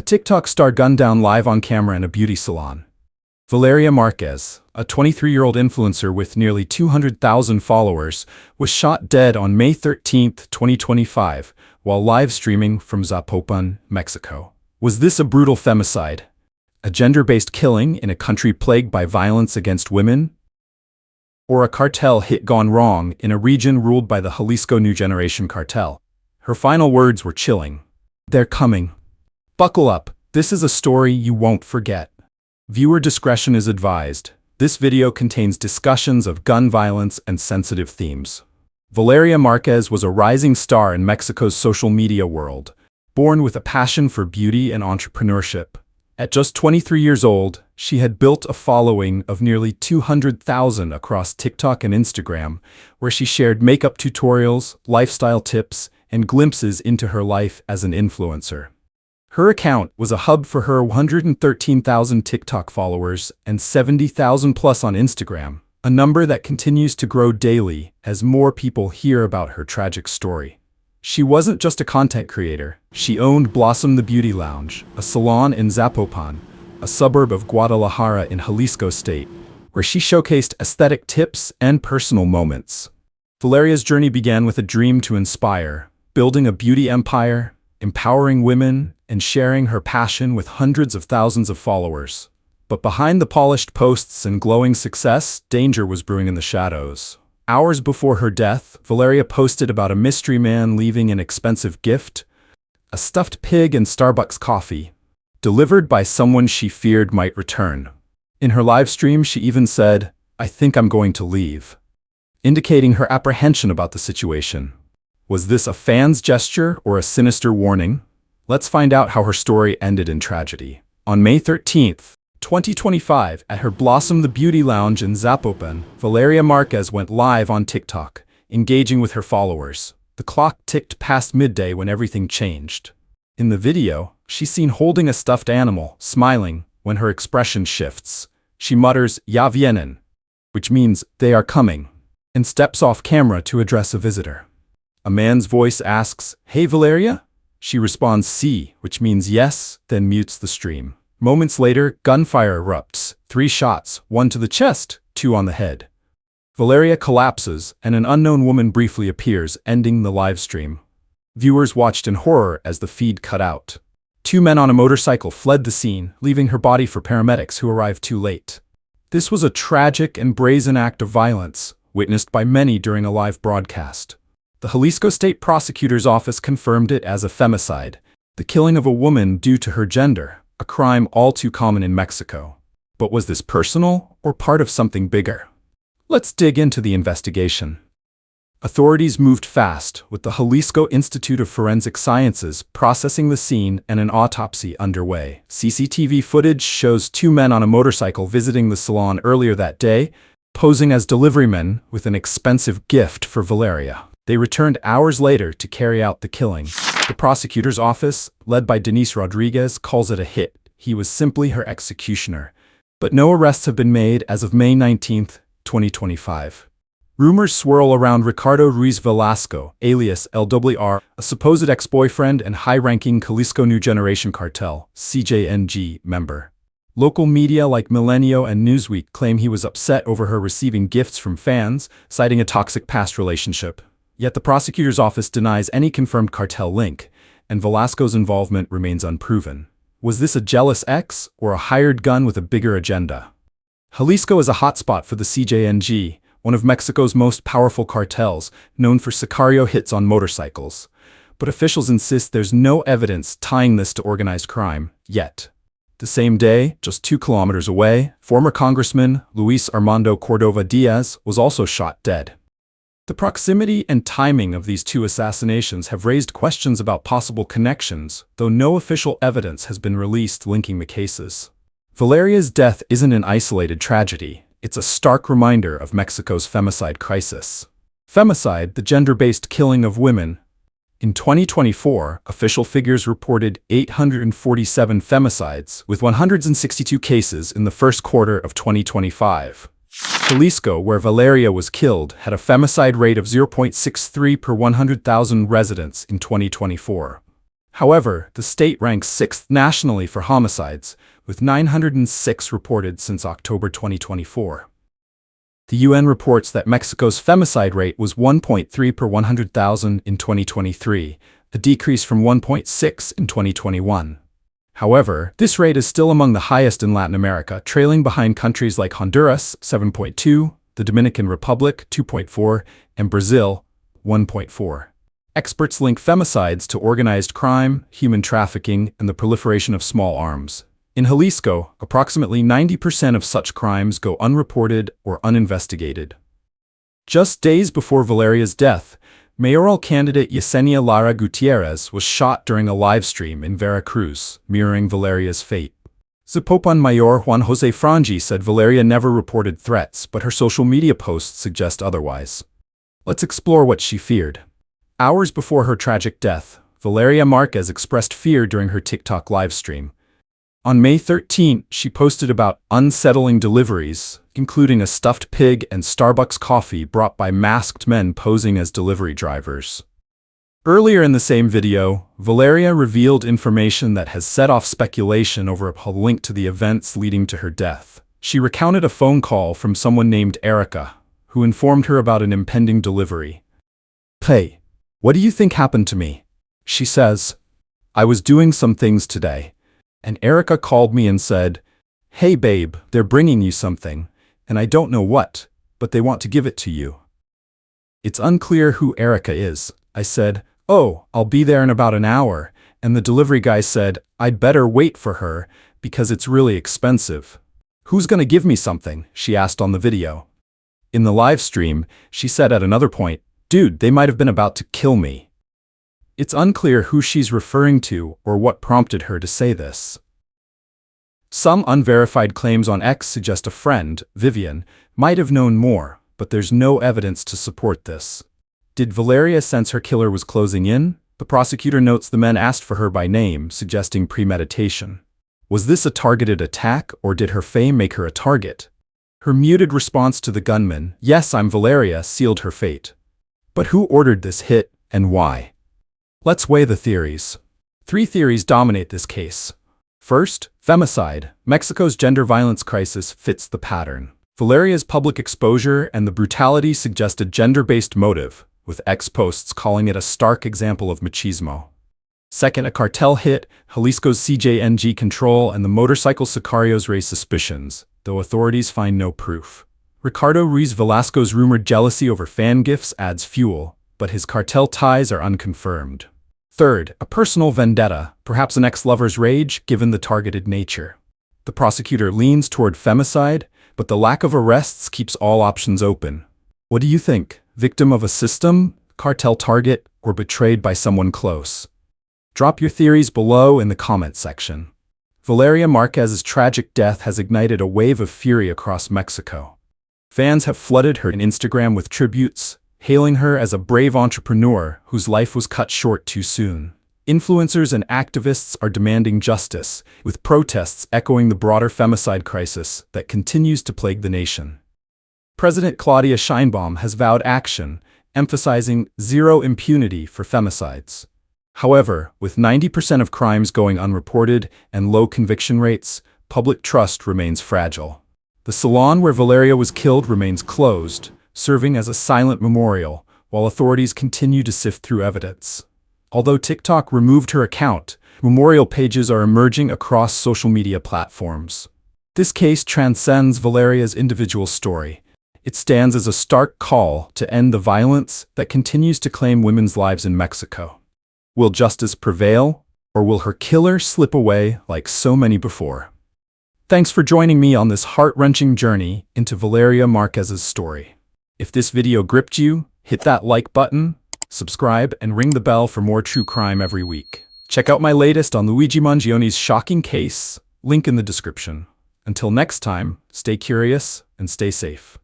TikTok star gunned down live on camera in a beauty salon. Valeria Márquez, a 23-year-old influencer with nearly 200,000 followers, was shot dead on May 13, 2025, while live streaming from Zapopan, Mexico. Was this a brutal femicide? A gender-based killing in a country plagued by violence against women? Or a cartel hit gone wrong in a region ruled by the Jalisco New Generation cartel? Her final words were chilling. "They're coming. Buckle up, this is a story you won't forget." Viewer discretion is advised. This video contains discussions of gun violence and sensitive themes. Valeria Márquez was a rising star in Mexico's social media world, born with a passion for beauty and entrepreneurship. At just 23 years old, she had built a following of nearly 200,000 across TikTok and Instagram, where she shared makeup tutorials, lifestyle tips, and glimpses into her life as an influencer. Her account was a hub for her 113,000 TikTok followers and 70,000 plus on Instagram, a number that continues to grow daily as more people hear about her tragic story. She wasn't just a content creator. She owned Blossom the Beauty Lounge, a salon in Zapopan, a suburb of Guadalajara in Jalisco State, where she showcased aesthetic tips and personal moments. Valeria's journey began with a dream to inspire, building a beauty empire, empowering women, and sharing her passion with hundreds of thousands of followers. But behind the polished posts and glowing success, danger was brewing in the shadows. Hours before her death, Valeria posted about a mystery man leaving an expensive gift, a stuffed pig and Starbucks coffee, delivered by someone she feared might return. In her live stream, she even said, "I think I'm going to leave," indicating her apprehension about the situation. Was this a fan's gesture or a sinister warning? Let's find out how her story ended in tragedy. On May 13th, 2025, at her Blossom the Beauty Lounge in Zapopan, Valeria Márquez went live on TikTok, engaging with her followers. The clock ticked past midday when everything changed. In the video, she's seen holding a stuffed animal, smiling. When her expression shifts, she mutters, "Ya vienen," which means "they are coming," and steps off camera to address a visitor. A man's voice asks, "Hey Valeria?" She responds, "Sí," which means yes, then mutes the stream. Moments later, gunfire erupts. 3 shots, 1 to the chest, 2 on the head. Valeria collapses, and an unknown woman briefly appears, ending the live stream. Viewers watched in horror as the feed cut out. 2 men on a motorcycle fled the scene, leaving her body for paramedics who arrived too late. This was a tragic and brazen act of violence, witnessed by many during a live broadcast. The Jalisco State Prosecutor's Office confirmed it as a femicide, the killing of a woman due to her gender, a crime all too common in Mexico. But was this personal or part of something bigger? Let's dig into the investigation. Authorities moved fast, with the Jalisco Institute of Forensic Sciences processing the scene and an autopsy underway. CCTV footage shows 2 men on a motorcycle visiting the salon earlier that day, posing as deliverymen with an expensive gift for Valeria. They returned hours later to carry out the killing. The prosecutor's office, led by Denise Rodriguez, calls it a hit. He was simply her executioner. But no arrests have been made as of May 19, 2025. Rumors swirl around Ricardo Ruiz Velasco, alias LWR, a supposed ex-boyfriend and high-ranking Jalisco New Generation cartel (CJNG) member. Local media like Milenio and Newsweek claim he was upset over her receiving gifts from fans, citing a toxic past relationship. Yet the prosecutor's office denies any confirmed cartel link, and Velasco's involvement remains unproven. Was this a jealous ex or a hired gun with a bigger agenda? Jalisco is a hotspot for the CJNG, one of Mexico's most powerful cartels, known for sicario hits on motorcycles. But officials insist there's no evidence tying this to organized crime, yet. The same day, just 2 kilometers away, former Congressman Luis Armando Cordova Diaz was also shot dead. The proximity and timing of these 2 assassinations have raised questions about possible connections, though no official evidence has been released linking the cases. Valeria's death isn't an isolated tragedy. It's a stark reminder of Mexico's femicide crisis. Femicide, the gender-based killing of women. In 2024, official figures reported 847 femicides, with 162 cases in the first quarter of 2025. Jalisco, where Valeria was killed, had a femicide rate of 0.63 per 100,000 residents in 2024. However, the state ranks 6th nationally for homicides, with 906 reported since October 2024. The UN reports that Mexico's femicide rate was 1.3 per 100,000 in 2023, a decrease from 1.6 in 2021. However, this rate is still among the highest in Latin America, trailing behind countries like Honduras, 7.2, the Dominican Republic, 2.4, and Brazil, 1.4. Experts link femicides to organized crime, human trafficking, and the proliferation of small arms. In Jalisco, approximately 90% of such crimes go unreported or uninvestigated. Just days before Valeria's death, mayoral candidate Yesenia Lara Gutierrez was shot during a live stream in Veracruz, mirroring Valeria's fate. Zapopan Mayor Juan Jose Frangi said Valeria never reported threats, but her social media posts suggest otherwise. Let's explore what she feared. Hours before her tragic death, Valeria Márquez expressed fear during her TikTok livestream. On May 13, she posted about unsettling deliveries, including a stuffed pig and Starbucks coffee brought by masked men posing as delivery drivers. Earlier in the same video, Valeria revealed information that has set off speculation over a link to the events leading to her death. She recounted a phone call from someone named Erica, who informed her about an impending delivery. "Hey, what do you think happened to me?" she says. "I was doing some things today, and Erica called me and said, 'Hey babe, they're bringing you something, and I don't know what, but they want to give it to you.' It's unclear who Erica is. I said, 'Oh, I'll be there in about an hour,' and the delivery guy said, 'I'd better wait for her, because it's really expensive.' 'Who's gonna give me something?' she asked on the video. In the live stream, she said at another point, 'Dude, they might have been about to kill me.' It's unclear who she's referring to or what prompted her to say this. Some unverified claims on X suggest a friend, Vivian, might have known more, but there's no evidence to support this. Did Valeria sense her killer was closing in? The prosecutor notes the men asked for her by name, suggesting premeditation. Was this a targeted attack, or did her fame make her a target? Her muted response to the gunman, "Yes, I'm Valeria," sealed her fate. But who ordered this hit, and why? Let's weigh the theories. 3 theories dominate this case. First, femicide. Mexico's gender violence crisis fits the pattern. Valeria's public exposure and the brutality suggest a gender-based motive, with X posts calling it a stark example of machismo. Second, a cartel hit. Jalisco's CJNG control and the motorcycle sicarios raise suspicions, though authorities find no proof. Ricardo Ruiz Velasco's rumored jealousy over fan gifts adds fuel, but his cartel ties are unconfirmed. Third, a personal vendetta, perhaps an ex-lover's rage given the targeted nature. The prosecutor leans toward femicide, but the lack of arrests keeps all options open. What do you think? Victim of a system, cartel target, or betrayed by someone close? Drop your theories below in the comment section. Valeria Márquez's tragic death has ignited a wave of fury across Mexico. Fans have flooded her in Instagram with tributes, hailing her as a brave entrepreneur whose life was cut short too soon. Influencers and activists are demanding justice, with protests echoing the broader femicide crisis that continues to plague the nation. President Claudia Sheinbaum has vowed action, emphasizing zero impunity for femicides. However, with 90% of crimes going unreported and low conviction rates, public trust remains fragile. The salon where Valeria was killed remains closed, serving as a silent memorial, while authorities continue to sift through evidence. Although TikTok removed her account, memorial pages are emerging across social media platforms. This case transcends Valeria's individual story. It stands as a stark call to end the violence that continues to claim women's lives in Mexico. Will justice prevail, or will her killer slip away like so many before? Thanks for joining me on this heart-wrenching journey into Valeria Márquez's story. If this video gripped you, hit that like button, subscribe, and ring the bell for more true crime every week. Check out my latest on Luigi Mangioni's shocking case, link in the description. Until next time, stay curious and stay safe.